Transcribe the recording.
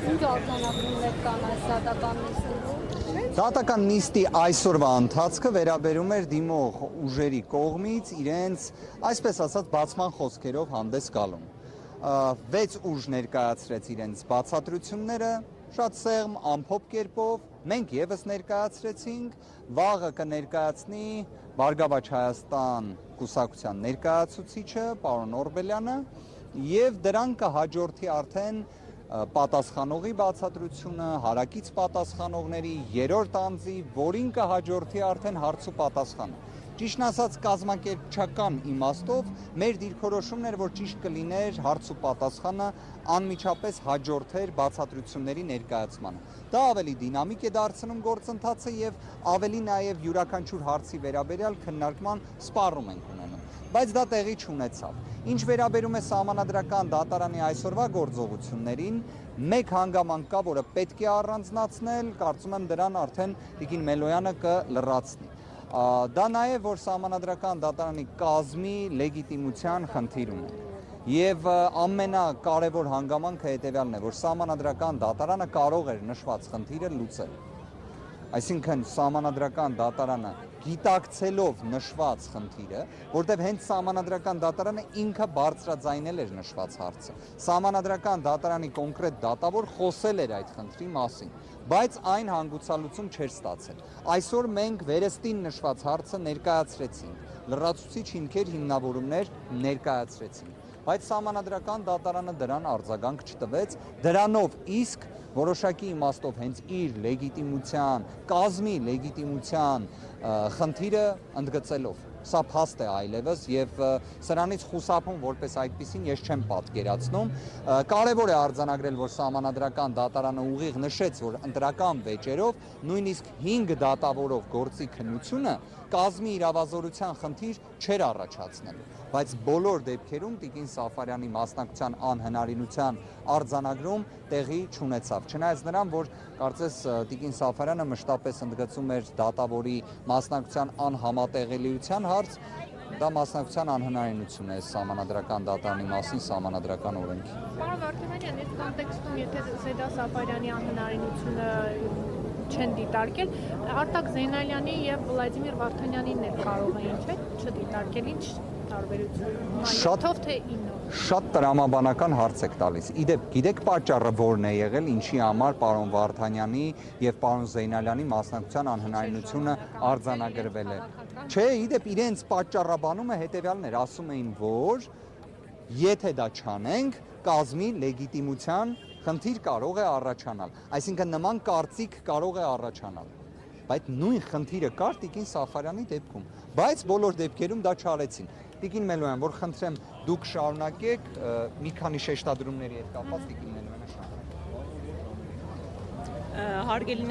Ինչ արձանագրումներ կան այս դատական նիստում։ Դատական նիստի այսօրվա ընթացքը վերաբերում էր դիմող ուժերի կողմից իրենց, այսպես ասած, բացման խոսքերով հանդես գալուն։ 6 ուժ ներկայացրեց իրենց բացատրությունները, շատ սեղմ, ամփոփ կերպով, մենք եւս ներկայացրեցինք, վաղը կներկայացնի Բարգավաճ Հայաստան կուսակցության ներկայացուցիչը, պարոն Օրբելյանը, եւ դրան կհաջորդի արդեն պատասխանողի բացատրությունը, հարակից պատասխանողների, երրորդ անձի, որին կհաջորդի արդեն հարց ու պատասխանը։ Ճիշտն ասած, կազմակերպչական իմաստով մեր դիրքորոշումն էր, որ ճիշտ կլիներ հարց ու պատասխանը անմիջապես հաջորդեր բացատրությունների ներկայացմանը։ Դա ավելի դինամիկ է դարձնում գործընթացը եւ ավելի նաեւ յուրաքանչյուր հարցի վերաբերյալ քննարկման սպառում ենք ունենում։ Բայց դա տեղի չունեցավ։ Ինչ վերաբերում է Սահմանադրական դատարանի այսօրվա գործողություններին, մեկ հանգամանք կա, որը պետք է առանձնացնել, կարծում եմ դրան արդեն Տիկին Մելոյանը կլրացնի։ Դա նաև որ Սահմանադրական դատարանի կազմի լեգիտիմության խնդիր ունի։ Եվ ամենակարևոր հանգամանքը հետևյալն է, որ Սահմանադրական դատարանը կարող էր նշված խնդիրը լուծել։ Այսինքն Սահմանադրական դատարանը գիտակցելով նշված խնդիրը, որտեղ հենց Սահմանադրական դատարանը ինքը բարձրաձայնել էր նշված հարցը։ Սահմանադրական դատարանի կոնկրետ դատավոր խոսել էր այդ խնդրի մասին, բայց այն հանգուցալուծում չէր ստացել։ Այսօր մենք վերստին նշված հարցը ներկայացրեցինք, լրացուցիչ հիմքեր, հիմնավորումներ ներկայացրեցինք, բայց Սահմանադրական դատարանը դրան արձագանք չտվեց, դրանով իսկ որոշակի իմաստով հենց իր լեգիտիմության, կազմի լեգիտիմության խնդիրը ընդգծելով։ Սա փաստ է այլևս եւ սրանից խուսափում որպես այդպեսին ես չեմ պատկերացնում։ Կարևոր է արձանագրել, որ Սահմանադրական դատարանը ուղիղ նշեց, որ ընտրական վեճերով նույնիսկ 5 դատավորով գործի քննությունը կազմի իրավազորության խնդիր չէր առաջացնելու, բայց բոլոր դեպքերում Տիկին Սաֆարյանի մասնակցության անհնարինության արձանագրում տեղի չունեցավ։ Չնայած նրան, որ կարծես Տիկին Սաֆարյանը մշտապես ընդգծում էր դատավորի մասնակցության անհամատեղելիության հարց, դա մասնակցության անհնարինություն է Սահմանադրական դատարանի մասին Սահմանադրական օրենքի։ Պարոն Վարդանյան, այս կոնտեքստում, եթե Սեդա Սաֆարյանի անհնարինությունը չեն դիտարկել, Արտակ Զեյնալյանի եւ Վլադիմիր Վարդանյանին էլ կարող էին չդիտարկել, ինչ տարբերություն։ Շատ տրամաբանական հարց եք տալիս։ Իդեպ, գիտեք պատճառը որն է եղել, ինչի համար պարոն Վարդանյանի եւ պարոն Զեյնալյանի մասնակցության անհնարինությունը արձանագրվել է։ Չէ, իդեպ իրենց պատճառաբանումը հետեւյալն էր, ասում էին, որ եթե դա չանենք, կազմի լեգիտիմության խնդիր կարող է առաջանալ, այսինքն նման կարծիք կարող է առաջանալ, բայց նույն խնդիրը կար Տիկին Սաֆարյանի դեպքում, բայց բոլոր դեպքերում դա չարեցին։ Տիկին Մելոյան, որ խնդրեմ դուք շարունակեք մի քանի շեշտադրումների հետ կապված Տիկին Մելոյանը շարունակեք։ Հարգելի